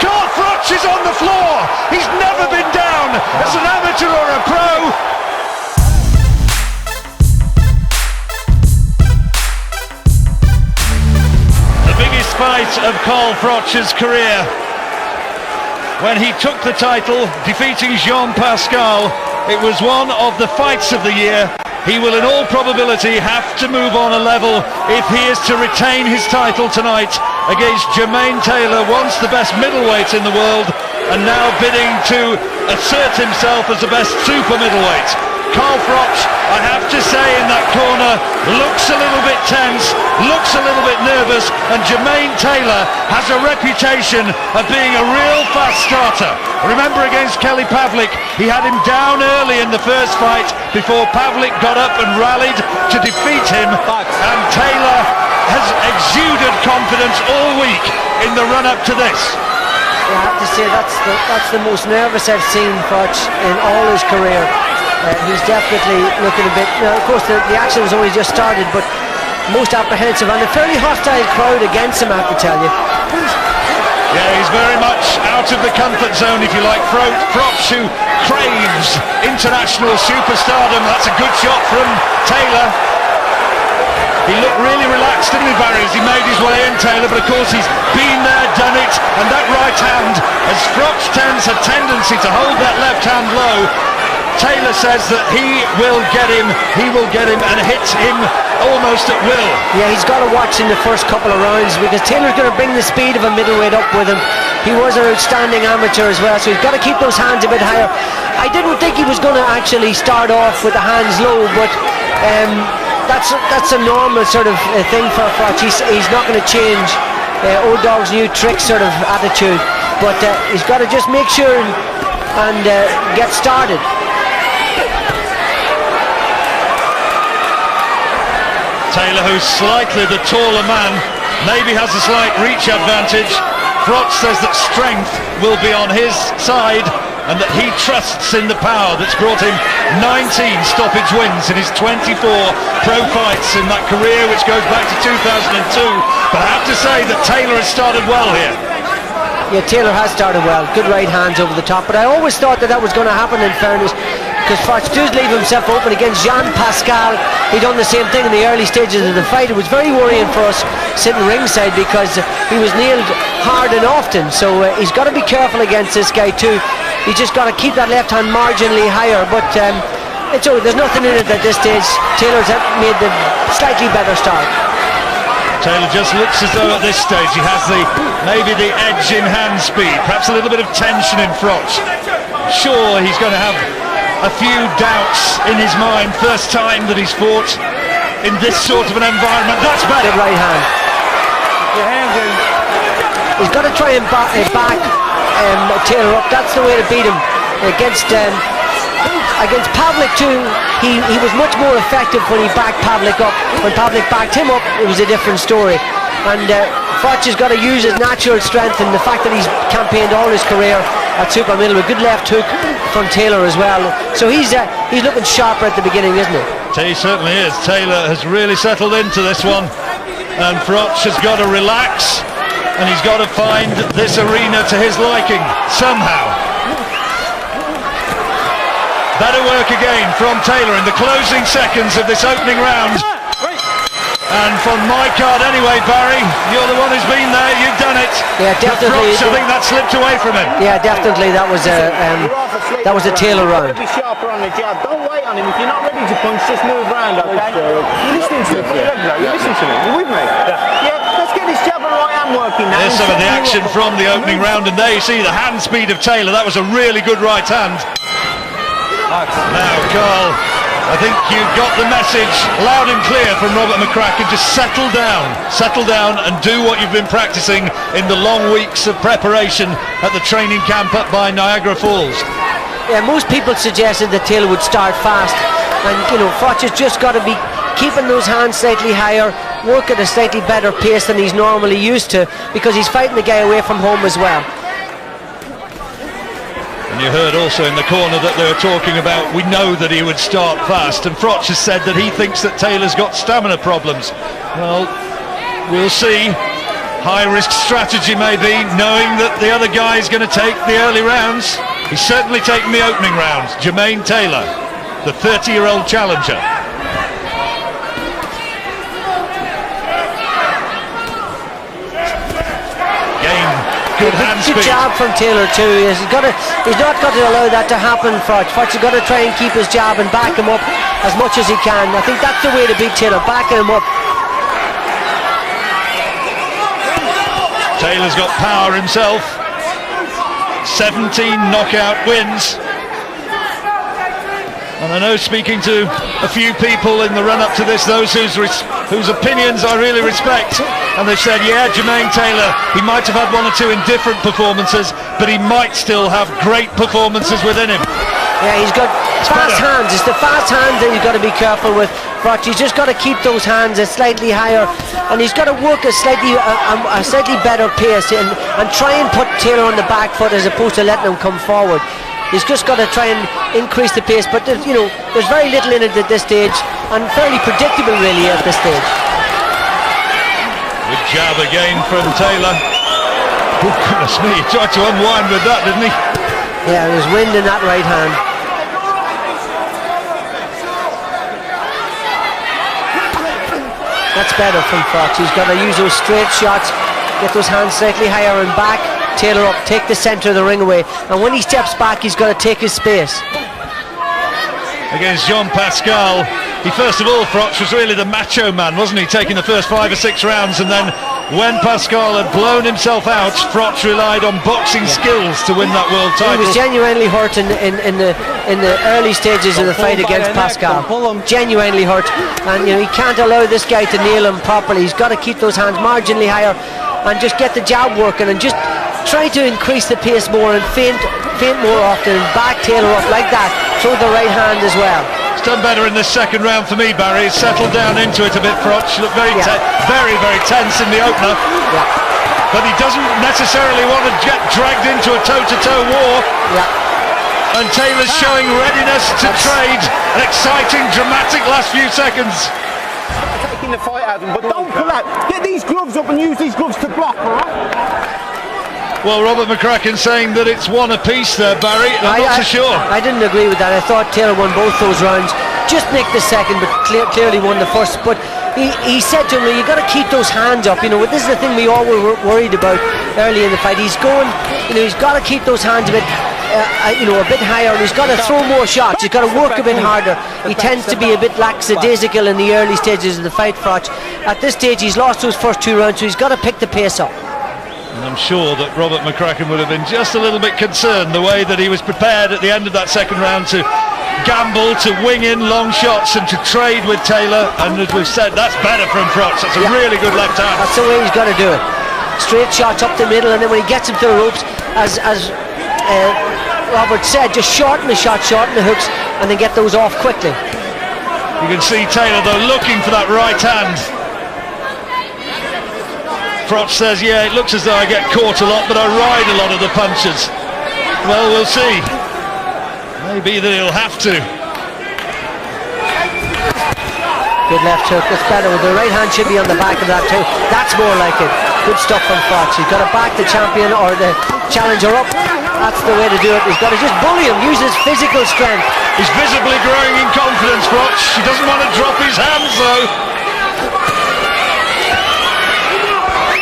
Carl Froch is on the floor. He's never been down as an amateur or a pro. The biggest fight of Carl Froch's career. When he took the title, defeating Jean Pascal, it was one of the fights of the year. He will in all probability have to move on a level if he is to retain his title tonight against Jermaine Taylor, once the best middleweight in the world and now bidding to assert himself as the best super middleweight. Carl Froch, I have to say, in that corner looks a little bit tense, looks a little bit nervous, and Jermaine Taylor has a reputation of being a real fast starter. Remember against Kelly Pavlik, he had him down early in the first fight before Pavlik got up and rallied to defeat him, and Taylor has exuded confidence all week in the run-up to this. I have to say that's the most nervous I've seen Froch in all his career. He's definitely looking a bit, of course the action has only just started, but most apprehensive, and a fairly hostile crowd against him, I have to tell you. Yeah, he's very much out of the comfort zone, if you like. Froch, who craves international superstardom. That's a good shot from Taylor. He looked really relaxed, didn't he, Barry, as he made his way in, Taylor, but of course he's been there, done it, and that right hand, as Froch tends a tendency to hold that left hand low, Taylor says that he will get him and hit him almost at will. Yeah, he's got to watch in the first couple of rounds, because Taylor's going to bring the speed of a middleweight up with him. He was an outstanding amateur as well, so he's got to keep those hands a bit higher. I didn't think he was going to actually start off with the hands low, but that's a normal sort of thing for Froch. He's not going to change O-Dog's new trick sort of attitude, but he's got to just make sure and get started. Taylor, who's slightly the taller man, maybe has a slight reach advantage. Froch says that strength will be on his side and that he trusts in the power that's brought him 19 stoppage wins in his 24 pro fights in that career, which goes back to 2002. But I have to say that Taylor has started well here. Yeah, Taylor has started well. Good right hands over the top, but I always thought that was going to happen, in fairness, because Froch does leave himself open against Jean Pascal. He done the same thing in the early stages of the fight. It was very worrying for us sitting ringside, because he was nailed hard and often, so he's got to be careful against this guy too. He's just got to keep that left hand marginally higher, but there's nothing in it at this stage. Taylor's made the slightly better start. Taylor just looks as though at this stage he has maybe the edge in hand speed, perhaps a little bit of tension in Froch. Sure, he's going to have a few doubts in his mind, first time that he's fought in this sort of an environment. That's better. Good right hand. Your hands in. He's got to try and back Taylor up. That's the way to beat him. Against Pavlik too, he was much more effective when he backed Pavlik up. When Pavlik backed him up, it was a different story. And Froch has got to use his natural strength, and the fact that he's campaigned all his career at super middleweight. Good left hook from Taylor as well. So he's looking sharper at the beginning, isn't he? He certainly is. Taylor has really settled into this one, and Froch has got to relax, and he's got to find this arena to his liking somehow. Better work again from Taylor in the closing seconds of this opening round. And from my card anyway, Barry, you're the one who's been there, you've done it. Yeah, definitely. Froch, I think that slipped away from him. Yeah, definitely. That was a Taylor round. Be sharper on the jab. Don't wait on him. If you're not ready to punch, just move round, okay? You're listening to me. You're listening to me. You're with me. Yeah, let's get this jab and right hand working now. There's some of the action from the opening round, and there you see the hand speed of Taylor. That was a really good right hand. Now, Carl, I think you got the message loud and clear from Robert McCracken. Just settle down and do what you've been practicing in the long weeks of preparation at the training camp up by Niagara Falls. Yeah, most people suggested that Taylor would start fast, and Froch has just got to be keeping those hands slightly higher, work at a slightly better pace than he's normally used to, because he's fighting the guy away from home as well. And you heard also in the corner that they were talking about, we know that he would start fast, and Froch has said that he thinks that Taylor's got stamina problems. Well, we'll see. High-risk strategy maybe, knowing that the other guy is going to take the early rounds. He's certainly taken the opening rounds. Jermaine Taylor, the 30-year-old challenger. Good hand speed. Good jab from Taylor too. He's not got to allow that to happen. Froch has got to try and keep his jab and back him up as much as he can. I think that's the way to beat Taylor, backing him up. Taylor's got power himself. 17 knockout wins. And I know, speaking to a few people in the run-up to this, those whose opinions I really respect, and they've said, yeah, Jermaine Taylor, he might have had one or two indifferent performances, but he might still have great performances within him. Yeah, he's got fast hands. It's the fast hands that you've got to be careful with. Froch, he's just got to keep those hands slightly higher, and he's got to work a slightly better pace and try and put Taylor on the back foot as opposed to letting him come forward. He's just got to try and increase the pace, but there's very little in it at this stage, and fairly predictable really at this stage. Good jab again from Taylor. Oh goodness me, he tried to unwind with that, didn't he? Yeah, there's wind in that right hand. That's better from Froch. He's got to use those straight shots, get those hands slightly higher and back. Taylor up, take the centre of the ring away, and when he steps back he's got to take his space. Against Jean Pascal, he first of all, Froch, was really the macho man, wasn't he, taking the first 5 or 6 rounds, and then when Pascal had blown himself out, Froch relied on boxing skills to win that world title. He was genuinely hurt in the early stages of the fight against Pascal. Genuinely hurt, and he can't allow this guy to nail him properly. He's got to keep those hands marginally higher and just get the jab working and just try to increase the pace more and feint more often and back Taylor up like that. Throw the right hand as well. It's done better in this second round for me, Barry. He's settled down into it a bit. Froch looked very tense in the opener. Yeah. But he doesn't necessarily want to get dragged into a toe-to-toe war. Yeah. And Taylor's showing readiness to trade. An exciting, dramatic last few seconds. Taking the fight out of him, but don't pull out. Get these gloves up and use these gloves to block, alright? Well, Robert McCracken saying that it's one apiece there, Barry. I'm not so sure. I didn't agree with that. I thought Taylor won both those rounds. Just nicked the second, but clearly won the first. But he said to him, you've got to keep those hands up. This is the thing we all were worried about early in the fight. He's going, he's got to keep those hands a bit, a bit higher, and he's got to throw more shots. He's got to work a bit harder. He tends to be a bit lackadaisical in the early stages of the fight, Froch. At this stage, he's lost those first 2 rounds, so he's got to pick the pace up. And I'm sure that Robert McCracken would have been just a little bit concerned the way that he was prepared at the end of that second round to gamble, to wing in long shots and to trade with Taylor. And as we've said, that's better from Froch. That's a really good left hand. That's the way he's got to do it. Straight shots up the middle, and then when he gets him to the ropes, as Robert said, just shorten the shot, shorten the hooks, and then get those off quickly. You can see Taylor though looking for that right hand. Froch says, yeah, it looks as though I get caught a lot, but I ride a lot of the punches. Well, we'll see. Maybe that he'll have to. Good left hook, that's better. The right hand should be on the back of that too. That's more like it. Good stuff from Froch. He's got to back the champion or the challenger up. That's the way to do it. He's got to just bully him, use his physical strength. He's visibly growing in confidence, Froch. He doesn't want to drop his hands though.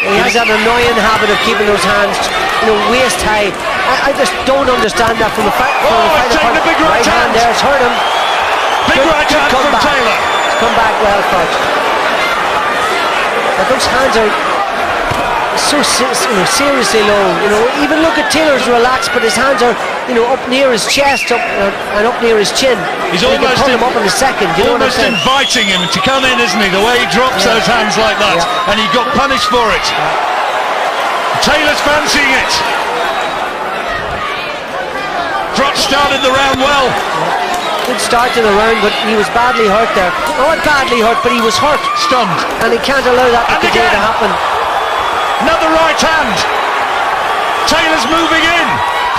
He has that annoying habit of keeping those hands, waist high. I just don't understand that from the fight. Taking a big right hand there, it's hurt him. Big right hand from Taylor. It's come back well, Froch. But those hands are so seriously low. Even look at Taylor's relaxed, but his hands are up near his chest and up near his chin. He's almost almost him up in a second. Almost inviting him to come in, isn't he? The way he drops those hands like that, and he got punished for it. Taylor's fancying it. Froch started the round well. Good start to the round, but he was badly hurt there. Not badly hurt, but he was hurt. Stunned. And he can't allow that to continue to happen. Another right hand. Taylor's moving in,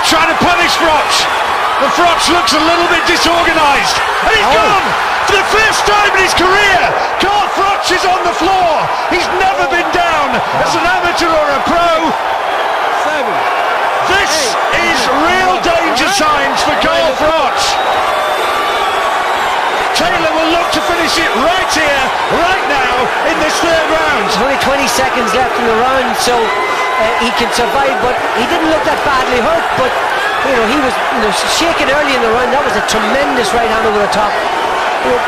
trying to punish Froch. And Froch looks a little bit disorganised. And he's gone! For the first time in his career, Carl Froch is on the floor. He's never been down as an amateur or a pro. This is real danger signs for Carl Froch. Taylor will look to finish it right here, right now, in this third round. There's only 20 seconds left in the round, so he can survive, but he didn't look that badly hurt, but he was shaking early in the round. That was a tremendous right hand over the top.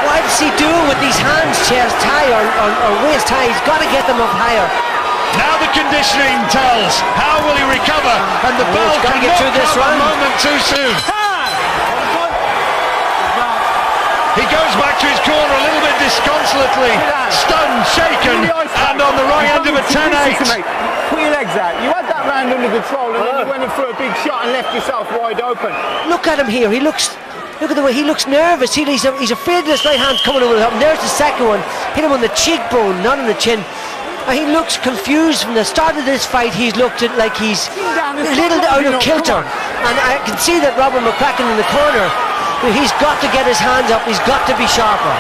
What is he doing with these hands, chest high or waist high? He's got to get them up higher. Now the conditioning tells. How will he recover? And the bell got to get through this round. A moment too soon. He goes back to his corner a little bit disconsolately, stunned, shaken, and on the right end of a 10-8. Put your legs out. You had that round under control, and then you went in for a big shot and left yourself wide open. Look at him here. Look at the way he looks nervous. He's afraid of this right hand coming over the top. And there's the second one. Hit him on the cheekbone, not on the chin. And he looks confused from the start of this fight. He's looked at like he's a little out of kilter. And I can see that Robert McCracken in the corner. He's got to get his hands up. He's got to be sharper.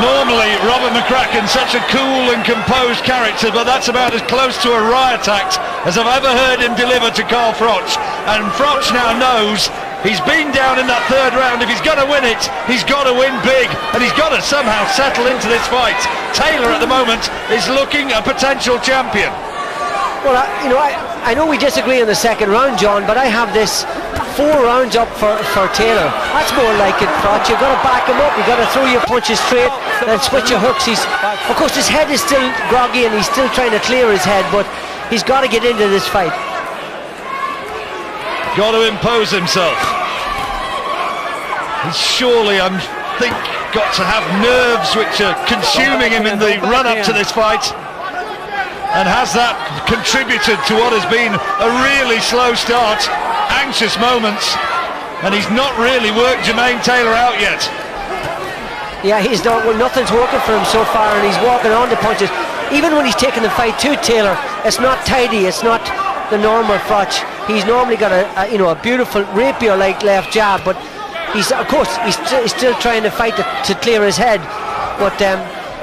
Normally, Robert McCracken, such a cool and composed character, but that's about as close to a riot act as I've ever heard him deliver to Carl Froch. And Froch now knows he's been down in that third round. If he's going to win it, he's got to win big, and he's got to somehow settle into this fight. Taylor at the moment is looking a potential champion. Well, I know we disagree in the second round, John, but I have this 4 rounds up for Taylor. That's more like it, Froch. You've got to back him up. You've got to throw your punches straight, then switch your hooks. Of course, his head is still groggy, and he's still trying to clear his head, but he's got to get into this fight. Got to impose himself. He's surely, I think, got to have nerves which are consuming him in the run-up to this fight. And has that contributed to what has been a really slow start? Anxious moments, and he's not really worked Jermaine Taylor out yet. Yeah, he's not. Well, nothing's working for him so far, and he's walking on to punches. Even when he's taking the fight to Taylor, it's not tidy. It's not the normal Froch. He's normally got a beautiful rapier-like left jab, but he's still trying to fight to clear his head. But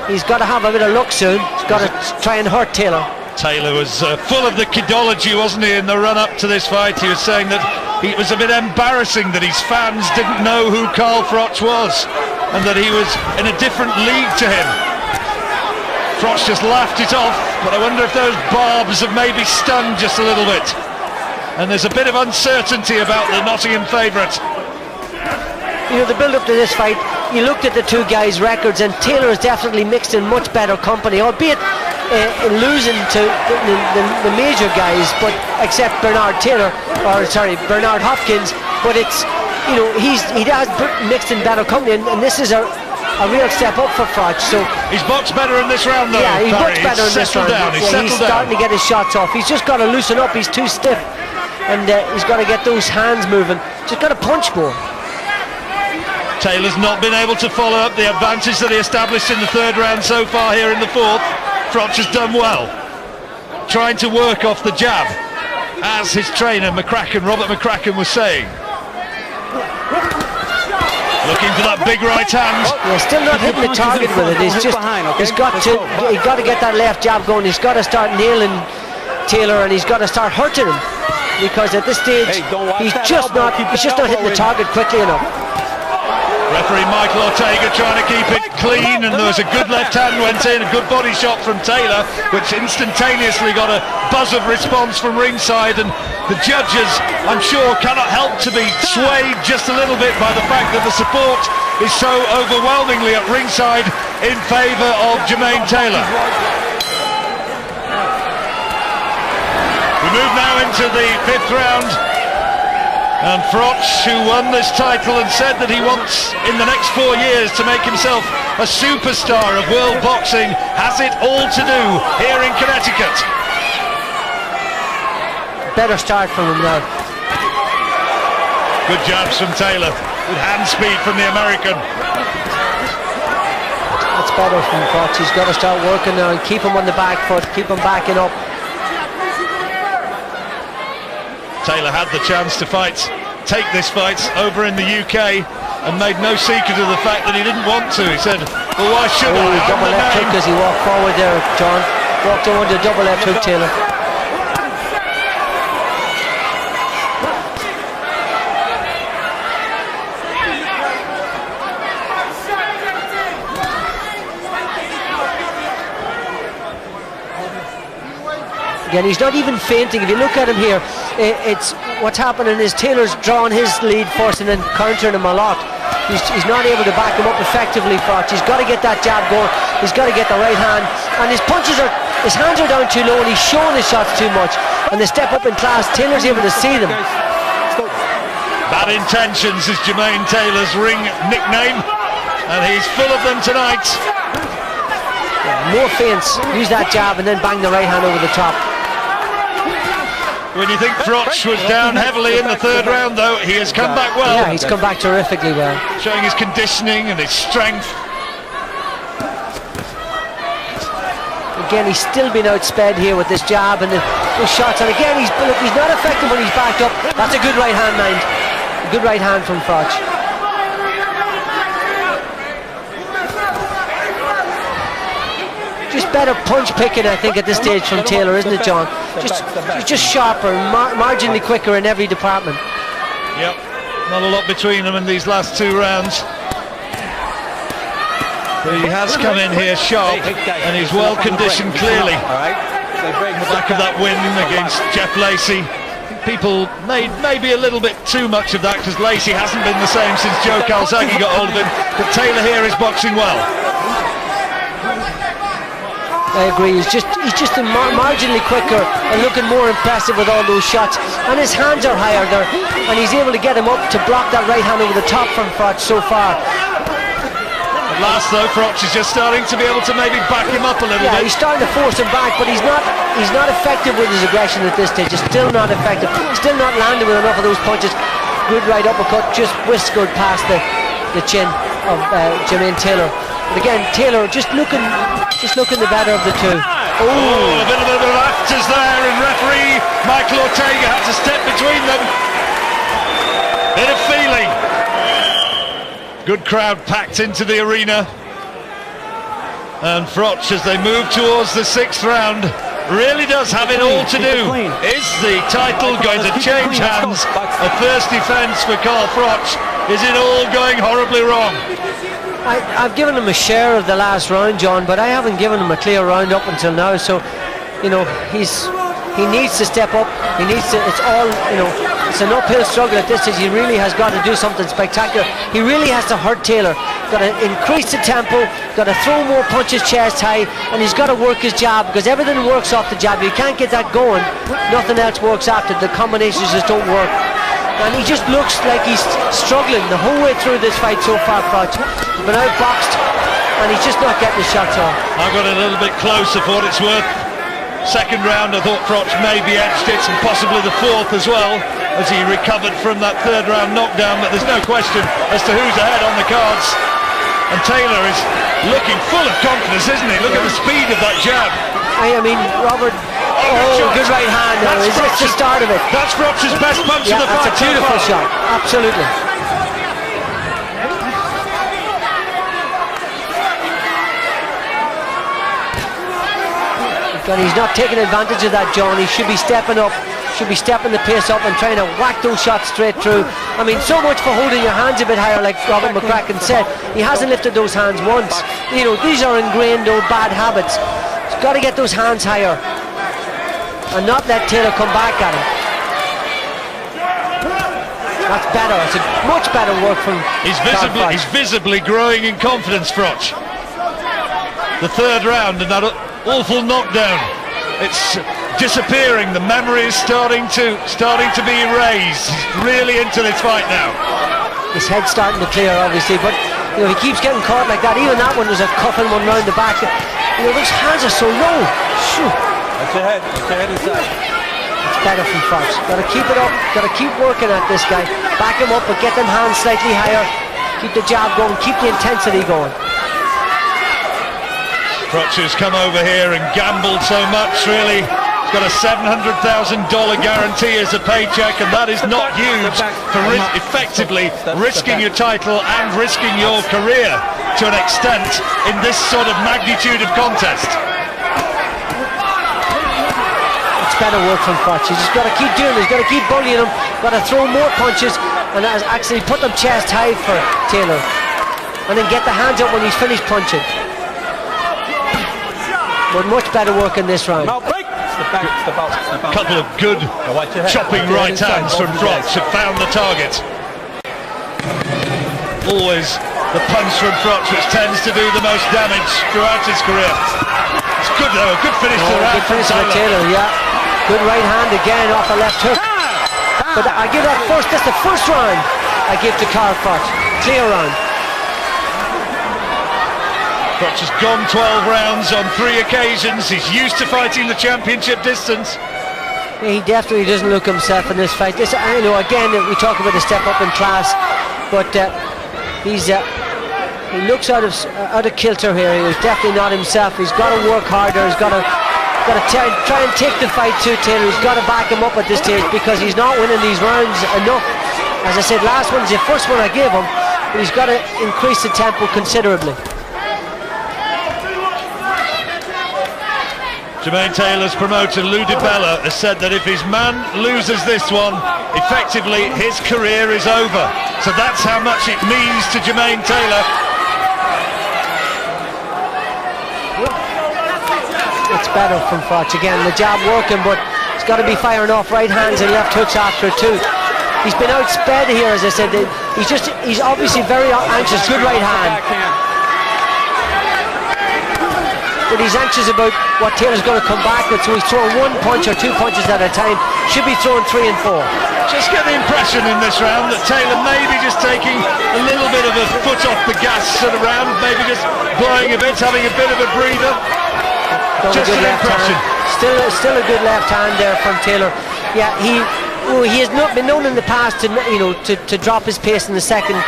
he's got to have a bit of luck soon. He's got to try and hurt Taylor. Taylor was full of the kidology, wasn't he, in the run-up to this fight? He was saying that it was a bit embarrassing that his fans didn't know who Carl Froch was, and that he was in a different league to him. Froch just laughed it off, but I wonder if those barbs have maybe stung just a little bit. And there's a bit of uncertainty about the Nottingham favourite. The build-up to this fight, you looked at the two guys' records, and Taylor has definitely mixed in much better company, albeit losing to the major guys, but except Bernard Hopkins. But it's he has mixed in better company, and this is a real step up for Froch. So he's boxed better in this round, though. Yeah, he's boxed better in this round. He's starting to get his shots off. He's just got to loosen up. He's too stiff, and he's got to get those hands moving. Just got to punch more. Taylor's not been able to follow up the advantage that he established in the third round so far here in the fourth. Froch has done well, trying to work off the jab, as his trainer Robert McCracken was saying. Looking for that big right hand. Yeah, still not hitting the target with it. He's got to get that left jab going. He's got to start nailing Taylor, and he's got to start hurting him, because at this stage he's just not hitting the target quickly enough. Referee Michael Ortega trying to keep it clean, and there was a good left hand went in, a good body shot from Taylor, which instantaneously got a buzz of response from ringside, and the judges, I'm sure, cannot help to be swayed just a little bit by the fact that the support is so overwhelmingly at ringside in favour of Jermaine Taylor. We move now into the fifth round. And Froch, who won this title and said that he wants in the next 4 years to make himself a superstar of world boxing, has it all to do here in Connecticut. Better start from him now. Good jabs from Taylor, with hand speed from the American. That's better from Froch. He's got to start working now and keep him on the back foot, keep him backing up. Taylor had the chance to fight take this fight over in the UK and made no secret of the fact that he didn't want to. He said, well, why should I? Double left hook as he walked forward there, John. Walked over to double left hook, Taylor. Again, he's not even feinting. If you look at him here, it's what's happening is Taylor's drawing his lead first and then countering him a lot. He's not able to back him up effectively, Froch. He's got to get that jab going. He's got to get the right hand. And his hands are down too low and he's showing his shots too much. And they step up in class, Taylor's able to see them. Bad Intentions is Jermaine Taylor's ring nickname, and he's full of them tonight. Yeah, more feints, use that jab and then bang the right hand over the top. When you think Froch was down heavily in the third round, though, he has come back well. Yeah, he's come back terrifically well. Showing his conditioning and his strength. Again, he's still been outsped here with this jab and those shots. And again, he's not effective when he's backed up. That's a good right hand, mind. A good right hand from Froch. Just better punch picking, I think, at this stage from Taylor, isn't it, John? Just sharper, marginally quicker in every department. Yep, not a lot between them in these last two rounds. But he has come in here sharp, and he's well conditioned clearly. On the back of that win against Jeff Lacey. People made maybe a little bit too much of that because Lacey hasn't been the same since Joe Calzaghe got hold of him. But Taylor here is boxing well. I agree, he's just marginally quicker and looking more impressive with all those shots, and his hands are higher there, and he's able to get him up to block that right hand over the top from Froch so far. At last though, Froch is just starting to be able to maybe back him up a little bit. He's starting to force him back, but he's not effective with his aggression at this stage. He's still not effective, still not landing with enough of those punches. Good right uppercut, just whiskered past the chin of Jermaine Taylor. But again, Taylor just looking the better of the two. Oh, a bit of afters there, and referee Michael Ortega had to step between them. Bit of feeling. Good crowd packed into the arena. And Froch, as they move towards the sixth round, really does have it all to do. Is the title going to change hands? A first defence for Carl Froch. Is it all going horribly wrong? I've given him a share of the last round, John, but I haven't given him a clear round up until now. So, you know, he needs to step up. He needs to. It's all, you know, it's an uphill struggle at this stage. He really has got to do something spectacular. He really has to hurt Taylor. Got to increase the tempo. Got to throw more punches chest high, and he's got to work his jab because everything works off the jab. You can't get that going. Nothing else works after. The combinations just don't work. And he just looks like he's struggling the whole way through this fight so far, Froch. He's been outboxed, and he's just not getting the shots off. I got a little bit closer for what it's worth. Second round, I thought Froch maybe edged it, and possibly the fourth as well, as he recovered from that third round knockdown. But there's no question as to who's ahead on the cards. And Taylor is looking full of confidence, isn't he? Look at the speed of that jab. I mean, Robert. Oh, good right hand. Is this the start of it? That's Froch's best punch of the fight. That's a beautiful shot. Absolutely. And he's not taking advantage of that, John. He should be stepping up. Should be stepping the pace up and trying to whack those shots straight through. I mean, so much for holding your hands a bit higher, like Robert McCracken said. He hasn't lifted those hands once. You know, these are ingrained old bad habits. He's got to get those hands higher and not let Taylor come back at him. That's better. It's a much better work from. He's visibly growing in confidence, Froch. The third round and that awful knockdown. It's disappearing. The memory is starting to be erased. He's really into this fight now. His head's starting to clear, obviously, but you know he keeps getting caught like that. Even that one was a cuffing one round the back. You know, those hands are so low. Shoot. That's your head. That's your head inside. It's better from Froch. Got to keep it up. Got to keep working at this guy. Back him up, but get them hands slightly higher. Keep the jab going. Keep the intensity going. Froch has come over here and gambled so much, really. He's got a $700,000 guarantee as a paycheck, and that is not huge for effectively risking your title and risking your career to an extent in this sort of magnitude of contest. It's better work from Froch. He's just got to keep doing it. He's got to keep bullying him, got to throw more punches, and actually put them chest high for Taylor, and then get the hands up when he's finished punching. But much better work in this round. A couple of good chopping right hands from Froch have found the target. Always the punch from Froch which tends to do the most damage throughout his career. It's good though, a good finish to the round. Good finish by Taylor, yeah. Good right hand again off a left hook. But I give that's the first round I give to Carl Froch. Clear round. Froch has gone 12 rounds on 3 occasions. He's used to fighting the championship distance. He definitely doesn't look himself in this fight. This, I know, again, we talk about a step up in class, but he looks out of kilter here. He's definitely not himself. He's got to work harder. He's got to try and take the fight to Taylor. He's got to back him up at this stage because he's not winning these rounds enough. As I said, last one's the first one I gave him, but he's got to increase the tempo considerably. Jermaine Taylor's promoter Lou DiBella has said that if his man loses this one, effectively his career is over. So that's how much it means to Jermaine Taylor. It's better from Froch again. The jab working, but he's got to be firing off right hands and left hooks after it too. He's been outsped here, as I said. He's obviously very anxious. Good right hand. But he's anxious about what Taylor's going to come back with, so he's throwing 1 punch or 2 punches at a time. Should be throwing 3 and 4. Just get the impression in this round that Taylor may be just taking a little bit of a foot off the gas sort of round, maybe just blowing a bit, having a bit of a breather. Just an impression. Still a good left hand there from Taylor. Yeah, he has not been known in the past to drop his pace in the second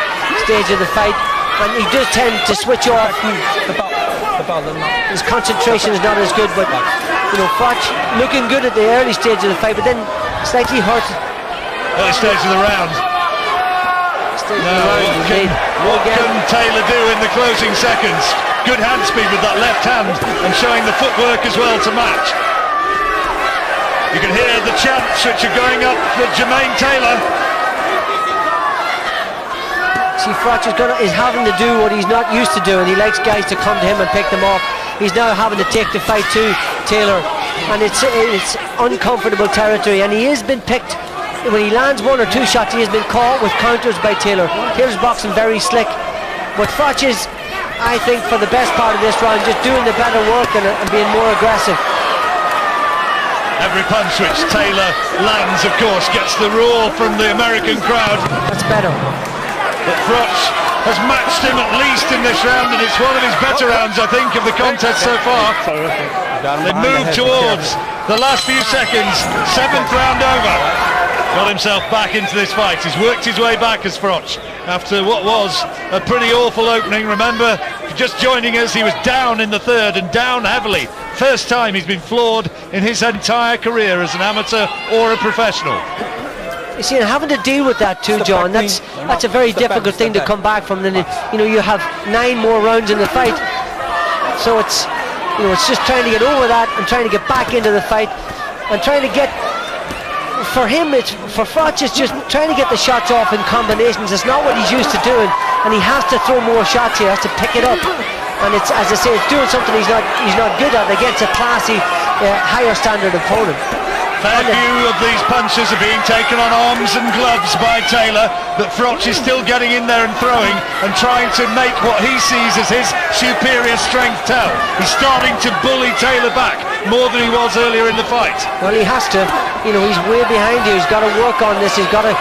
stage of the fight, and he does tend to switch off. His concentration is not as good, but Froch looking good at the early stage of the fight, but then slightly hurt. Early stage of the round. What can Taylor do in the closing seconds? Good hand speed with that left hand and showing the footwork as well to match. You can hear the chants which are going up for Jermaine Taylor. See, Froch is having to do what he's not used to doing. He likes guys to come to him and pick them off. He's now having to take the fight to Taylor, and it's uncomfortable territory, and he has been picked. When he lands 1 or 2 shots, he has been caught with counters by Taylor. Taylor's boxing very slick, but Froch is, I think, for the best part of this round, just doing the better work and being more aggressive. Every punch which Taylor lands, of course, gets the roar from the American crowd. That's better. But Froch has matched him at least in this round, and it's one of his better rounds, I think, of the contest so far. They move towards the last few seconds. 7th round over. Got himself back into this fight. He's worked his way back as Froch after what was a pretty awful opening. Remember, just joining us, he was down in the 3rd and down heavily. First time he's been floored in his entire career as an amateur or a professional. You see, and having to deal with that too, John, that's a very difficult thing to come back from. Then you have 9 more rounds in the fight, so it's just trying to get over that and trying to get back into the fight and trying to get. For him, for Froch, it's just trying to get the shots off in combinations. It's not what he's used to doing, and he has to throw more shots here. He has to pick it up, and it's, as I say, it's doing something he's not good at against a classy, higher standard opponent. Fair few of these punches are being taken on arms and gloves by Taylor, but Froch is still getting in there and throwing and trying to make what he sees as his superior strength tell. He's starting to bully Taylor back more than he was earlier in the fight. Well, he has to. He's way behind you. He's got to work on this. He's got to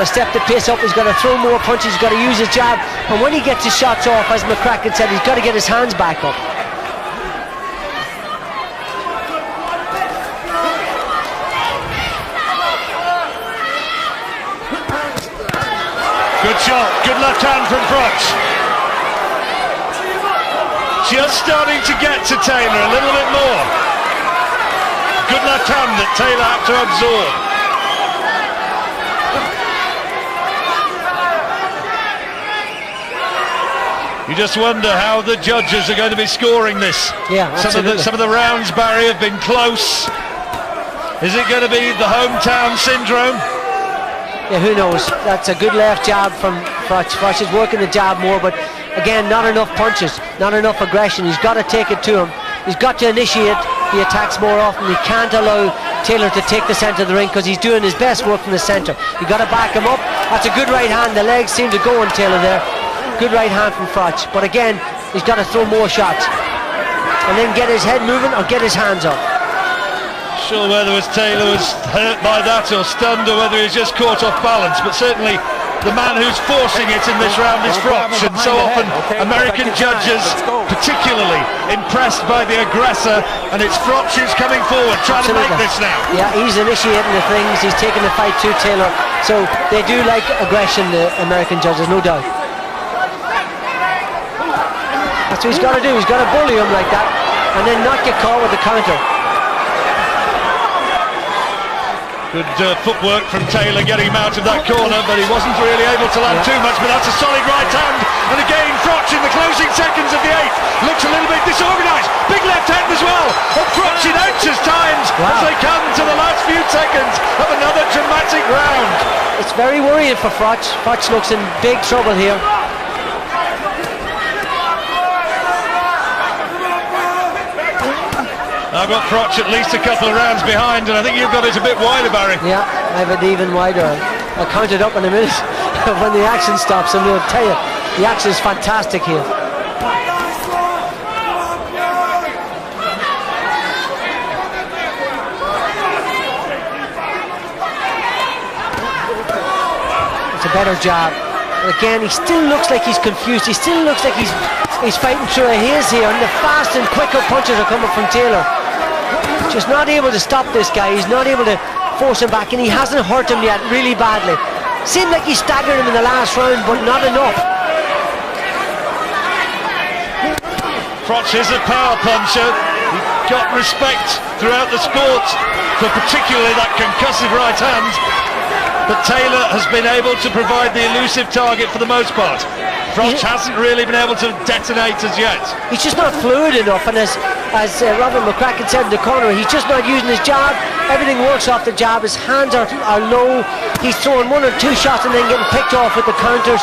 step the pace up. He's got to throw more punches. He's got to use his jab. And when he gets his shots off, as McCracken said, he's got to get his hands back up. Good shot, good left hand from Froch. Just starting to get to Taylor a little bit more. good left hand that Taylor had to absorb. You just wonder how the judges are going to be scoring this. Yeah, absolutely. Some of the rounds, Barry, have been close. Is it going to be the hometown syndrome? Yeah, who knows? That's a good left jab from Froch. Froch is working the jab more, but again, not enough punches, not enough aggression. He's got to take it to him. He's got to initiate the attacks more often. He can't allow Taylor to take the centre of the ring because he's doing his best work from the centre. You got to back him up. That's a good right hand. The legs seem to go on Taylor there. Good right hand from Froch. But again, he's got to throw more shots and then get his head moving or get his hands up. Sure whether Taylor was hurt by that or stunned or whether he's just caught off balance, but certainly the man who's forcing it in this round is Froch, and so often American judges particularly impressed by the aggressor, and it's Froch who's coming forward trying to make this now. Yeah, he's initiating the things, he's taking the fight to Taylor, so they do like aggression, the American judges, no doubt. That's what he's got to do. He's got to bully him like that and then not get caught with the counter. Good footwork from Taylor getting him out of that corner, but he wasn't really able to land too much, but that's a solid right hand. And again, Froch in the closing seconds of the 8th looks a little bit disorganised. Big left hand as well. And Froch in anxious times as they come to the last few seconds of another dramatic round. It's very worrying for Froch. Froch looks in big trouble here. I've got Froch at least a couple of rounds behind, and I think you've got it a bit wider, Barry. Yeah, I have it even wider. I'll count it up in a minute when the action stops, and we'll tell you, the action is fantastic here. It's a better jab. Again, he still looks like he's confused. He still looks like he's fighting through a haze here, and the fast and quicker punches are coming from Taylor. Just not able to stop this guy. He's not able to force him back, and he hasn't hurt him yet really badly. Seemed like he staggered him in the last round, but not enough. Froch is a power puncher. He got respect throughout the sport for particularly that concussive right hand, but Taylor has been able to provide the elusive target for the most part. Froch hasn't really been able to detonate as yet. He's just not fluid enough, and as Robert McCracken said in the corner, he's just not using his jab. Everything works off the jab. His hands are low. He's throwing 1 or 2 shots and then getting picked off with the counters,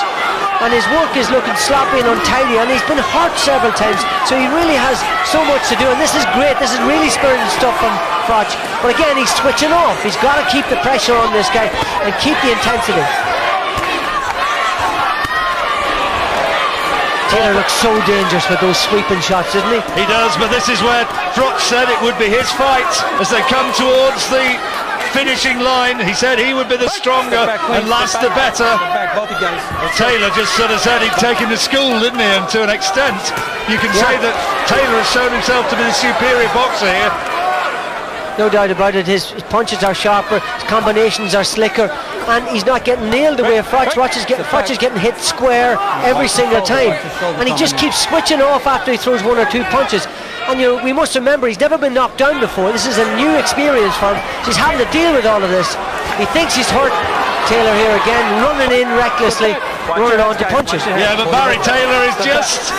and his work is looking sloppy and untidy, and he's been hurt several times, so he really has so much to do, and this is great. This is really spirited stuff from Froch, but again, he's switching off. He's got to keep the pressure on this guy and keep the intensity. Taylor looks so dangerous with those sweeping shots, doesn't he? He does, but this is where Froch said it would be his fight as they come towards the finishing line. He said he would be the stronger and last the better. Taylor just sort of said he'd taken the school, didn't he? And to an extent, you can say that Taylor has shown himself to be the superior boxer here. No doubt about it. His punches are sharper, his combinations are slicker, and he's not getting nailed the way Froch is getting hit square every single time, and he just keeps switching off after he throws 1 or 2 punches. And you know, we must remember, he's never been knocked down before. This is a new experience for him. He's having to deal with all of this. He thinks he's hurt Taylor here again, running in recklessly, running on to punches. Yeah, but Barry Taylor is just,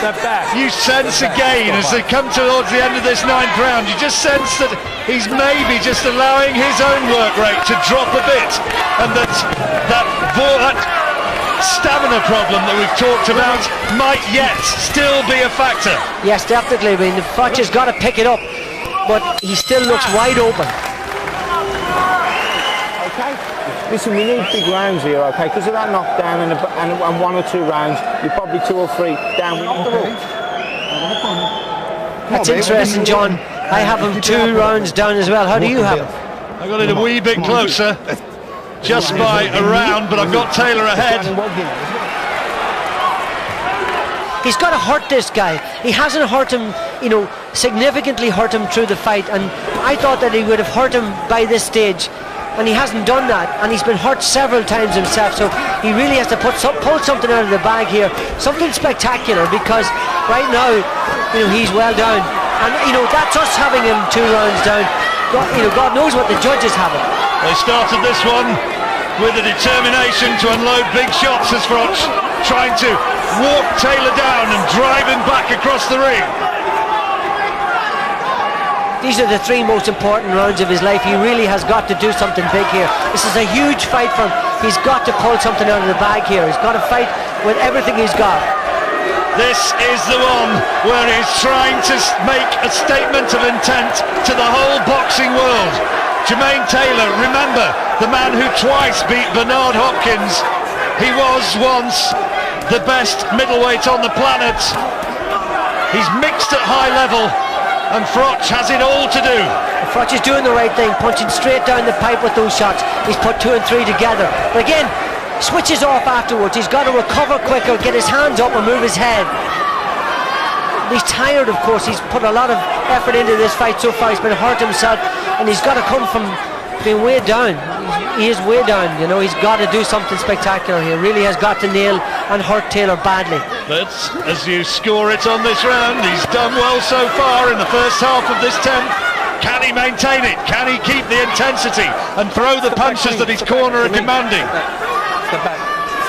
you sense again as they come towards the end of this 9th round, you just sense that he's maybe just allowing his own work rate to drop a bit, and that stamina problem that we've talked about might yet still be a factor. Yes, definitely. I mean, Froch has got to pick it up, but he still looks wide open. Okay, listen, we need big rounds here, okay? Because of that knockdown and 1 or 2 rounds, you're probably 2 or 3 down. That's interesting, John. I have him 2 rounds down as well. How do you have him? I got it a wee bit closer, just by a round, but I've got Taylor ahead. He's got to hurt this guy. He hasn't hurt him, you know, significantly hurt him through the fight, and I thought that he would have hurt him by this stage, and he hasn't done that, and he's been hurt several times himself, so he really has to pull something out of the bag here, something spectacular, because right now, you know, he's well down, and you know, that's us having him 2 rounds down. God knows what the judges have it. They started this one with a determination to unload big shots as Froch trying to walk Taylor down and drive him back across the ring. These are the 3 most important rounds of his life. He really has got to do something big here. This is a huge fight for him. He's got to pull something out of the bag here. He's got to fight with everything he's got. This is the one where he's trying to make a statement of intent to the whole boxing world. Jermaine Taylor, remember, the man who twice beat Bernard Hopkins. He was once the best middleweight on the planet. He's mixed at high level, and Froch has it all to do. Froch is doing the right thing, punching straight down the pipe with those shots. He's put 2 and 3 together. But again, switches off afterwards. He's got to recover quicker, get his hands up and move his head. He's tired, of course. He's put a lot of effort into this fight so far. He's been hurt himself, and he's got to come from being way down. He is way down, you know. He's got to do something spectacular here. Really has got to nail and hurt Taylor badly. But as you score it on this round, he's done well so far in the first half of this 10th. Can he maintain it? Can he keep the intensity and throw the punches that his corner are demanding? Step back.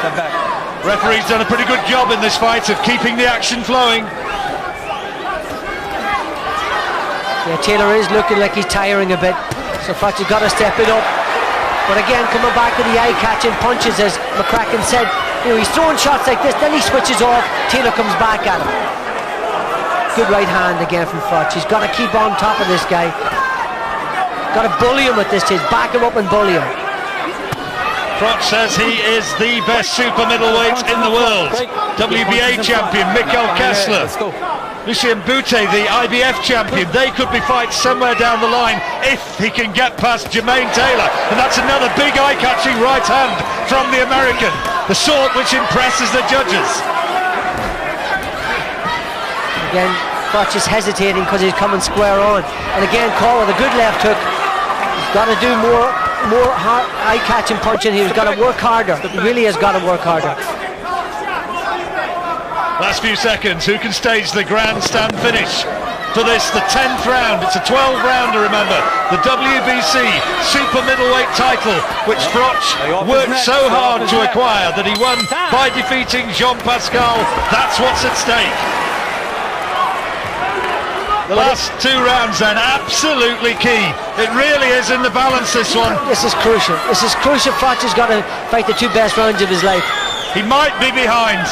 Step back. Referee's done a pretty good job in this fight of keeping the action flowing. Yeah, Taylor is looking like he's tiring a bit, so Froch has got to step it up. But again, coming back to the eye-catching punches, as McCracken said, you know, he's throwing shots like this, then he switches off, Taylor comes back at him. Good right hand again from Froch. He's got to keep on top of this guy. Got to bully him at this stage, back him up and bully him. Froch says he is the best super middleweight in the world. WBA champion Mikkel Kessler. Lucien Boutte, the IBF champion. They could be fights somewhere down the line if he can get past Jermaine Taylor. And that's another big eye-catching right hand from the American, the sort which impresses the judges. Again, Froch is hesitating because he's coming square on. And again, Call with a good left hook. He's got to do more eye-catching punching. He's got to work harder. He really has got to work harder. Last few seconds, who can stage the grandstand finish for this, the 10th round? It's a 12-rounder, remember, the WBC super middleweight title, which Froch worked so hard to acquire that he won by defeating Jean Pascal. That's what's at stake. The last 2 rounds then, absolutely key. It really is in the balance, this one. This is crucial. This is crucial. Froch has got to fight the 2 best rounds of his life. He might be behind.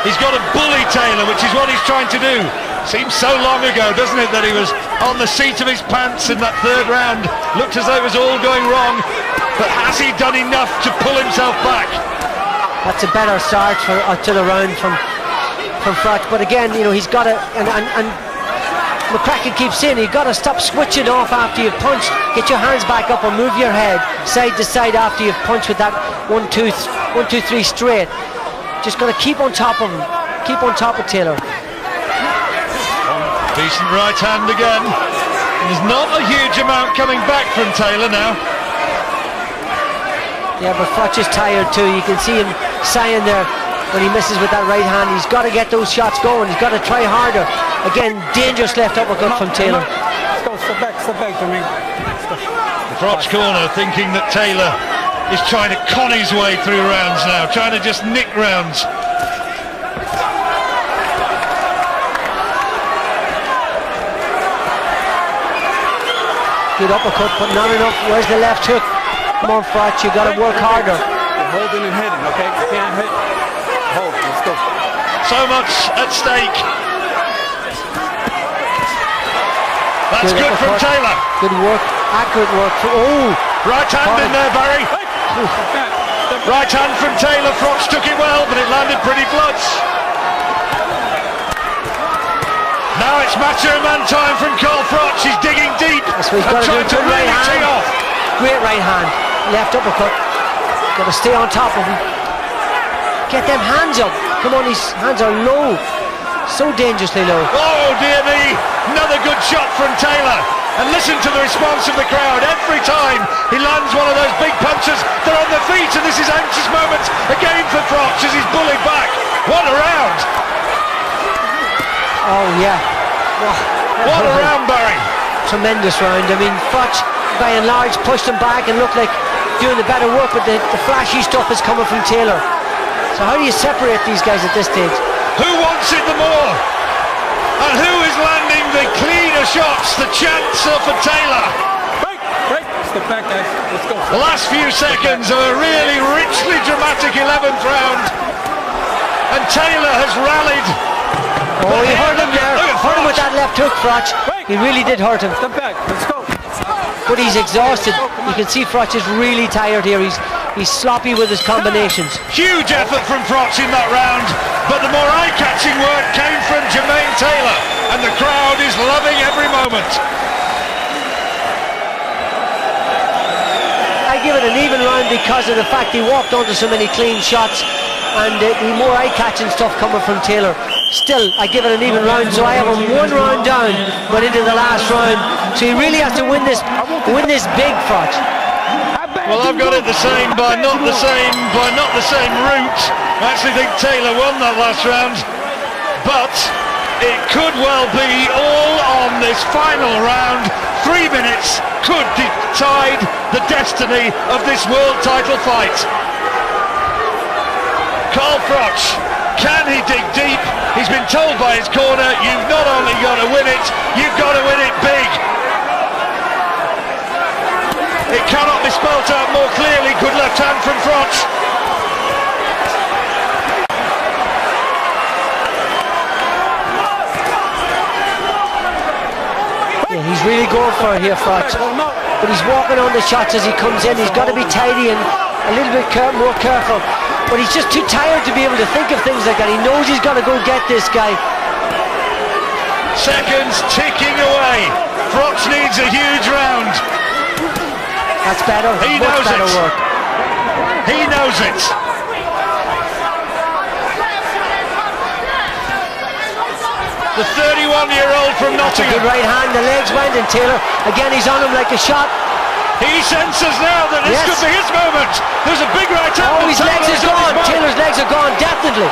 He's got to bully Taylor, which is what he's trying to do. Seems so long ago, doesn't it, that he was on the seat of his pants in that 3rd round. Looked as though it was all going wrong. But has he done enough to pull himself back? That's a better start to the round from Froch. But again, you know, he's got to, and McCracken keeps saying, you've got to stop switching off after you've punched. Get your hands back up and move your head side to side after you've punched with that 1, 2, 3 straight. Just got to keep on top of him. Keep on top of Taylor. Decent right hand again. There's not a huge amount coming back from Taylor now. Yeah, but Froch is tired too. You can see him sighing there when he misses with that right hand. He's got to get those shots going. He's got to try harder. Again, dangerous left uppercut from Taylor. Let's go, step back, Jermaine. The Froch corner thinking that Taylor is trying to con his way through rounds now, trying to just nick rounds. Good uppercut, but not enough. Where's the left hook? Come on, Froch, you got to work harder. You're holding and hitting, okay? You can't hit. Hold, let's go. So much at stake. That's good from Taylor. Good work, accurate work. Right hand in there, Barry. Right hand from Taylor. Froch took it well, but it landed pretty flush. Now it's Macho Man time from Carl Froch. He's digging deep. That's what he's got to do. Good right hand. Off. Great right hand. Left uppercut. Got to stay on top of him. Get them hands up. Come on, his hands are low. So dangerously low. Oh dear me. Another good shot from Taylor. And listen to the response of the crowd. Every time he lands one of those big punches, they're on their feet, and this is anxious moments again for Froch as he's bullied back. What a round! Oh yeah. What a round, Barry. tremendous round. I mean, Froch, by and large, pushed him back and looked like doing the better work, but the flashy stuff is coming from Taylor. So how do you separate these guys at this stage? Who wants it the more? And who is landing the cleaner shots? The chance for Taylor. Break. Step back, guys. Let's go. The last few seconds of a really richly dramatic 11th round. And Taylor has rallied. Oh, he hurt him there. Hurt him with that left hook, Froch. He really did hurt him. Step back. Let's go. But he's exhausted. You can see Froch is really tired here. He's sloppy with his combinations. Huge effort from Froch in that round, but the more eye-catching work came from Jermaine Taylor, and the crowd is loving every moment. I give it an even round because of the fact he walked onto so many clean shots, and the more eye-catching stuff coming from Taylor. Still, I give it an even round, so I have him one round down, but into the last round. So he really has to win this big, Froch. Well, I've got it the same, by not the same route. I actually think Taylor won that last round, but it could well be all on this final round. 3 minutes could decide the destiny of this world title fight. Carl Froch, can he dig deep? He's been told by his corner, you've not only got to win it, you've got to win it big. It cannot be spelt out more clearly. Good left hand from Froch. Yeah, he's really going for it here, Froch. But he's walking on the shots as he comes in. He's got to be tidy and a little bit more careful. But he's just too tired to be able to think of things like that. He knows he's got to go get this guy. Seconds ticking away. Froch needs a huge round. That's better. He Much knows better it. work. He knows it. The 31-year-old from That's a good Nottingham. right hand. The legs went, and Taylor again. He's on him like a shot. He senses now that this Yes. could be his moment. There's a big right hand. Oh, and his legs Taylor's are on his gone. mark. Taylor's legs are gone, definitely.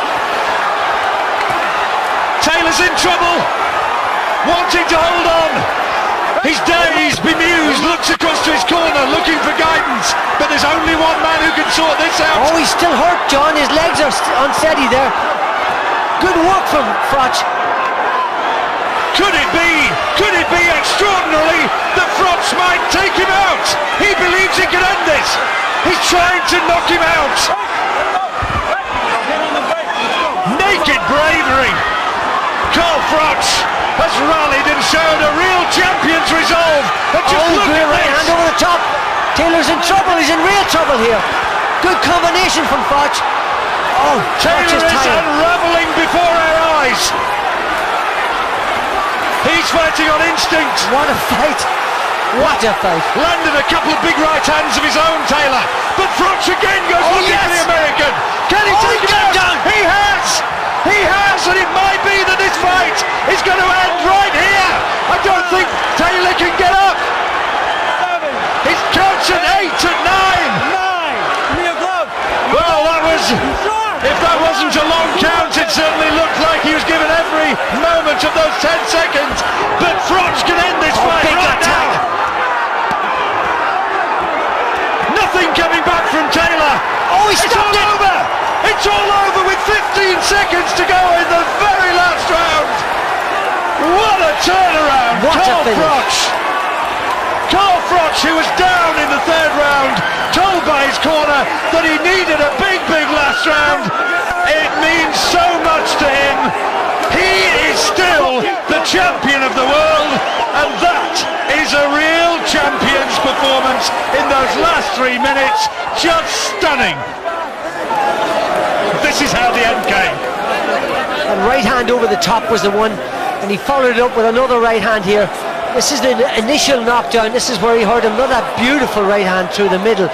Taylor's in trouble. Wanting to hold on. He's dazed, bemused, looks across to his corner, looking for guidance. But there's only one man who can sort this out. Oh, he's still hurt, John. His legs are unsteady there. Good work from Froch. Could it be extraordinarily that Froch might take him out? He believes he can end this. He's trying to knock him out. Naked bravery. Carl Froch has rallied and shown a real champion's resolve. And just look great at right this. hand over the top. Taylor's in trouble. He's in real trouble here. Good combination from Froch. Oh, Froch Taylor is is tired. unravelling before our eyes. He's fighting on instinct. What a fight. What a fight. Landed a couple of big right hands of his own, Taylor. But Froch again goes looking for the American. Can he take him out? down? He has! He has, and it might be that this fight is going to end right here. I don't think Taylor can get up. He's counts at 8, at 9. Well, that was... If that wasn't a long count, it certainly looked like he was given every moment of those 10 seconds. But Froch can end this fight big right attack. now. Nothing coming back from Taylor. Oh, he It's stopped all it. over. It's all over with 15 seconds to go in the very last round. What a turnaround. What a Carl finish. Froch. Carl Froch, who was down in the third round, told by his corner that he needed a big last round. It means so much to him. He is still the champion of the world, and that is a real champion's performance in those last 3 minutes. Just stunning. This is how the end came. And right hand over the top was the one, and he followed it up with another right hand here. This is the initial knockdown. This is where he hurt him. Not that beautiful right hand through the middle,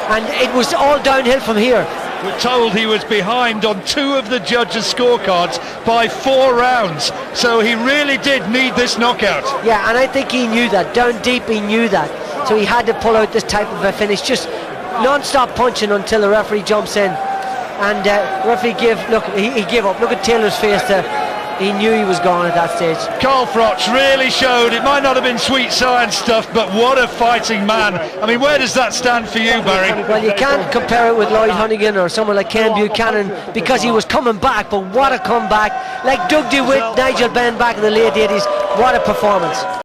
and it was all downhill from here. We're told he was behind on 2 of the judges' scorecards by 4 rounds, so he really did need this knockout. Yeah, and I think he knew that. Down deep, he knew that. So he had to pull out this type of a finish, just non-stop punching until the referee jumps in. And referee he gave up. Look at Taylor's face there. He knew he was gone at that stage. Carl Froch really showed, it might not have been sweet science stuff, but what a fighting man. I mean, where does that stand for you, Barry? Well, you can't compare it with Lloyd Hunnigan or someone like Ken Buchanan because he was coming back, but what a comeback. Like Doug DeWitt, Nigel Benn back in the late 80s, what a performance.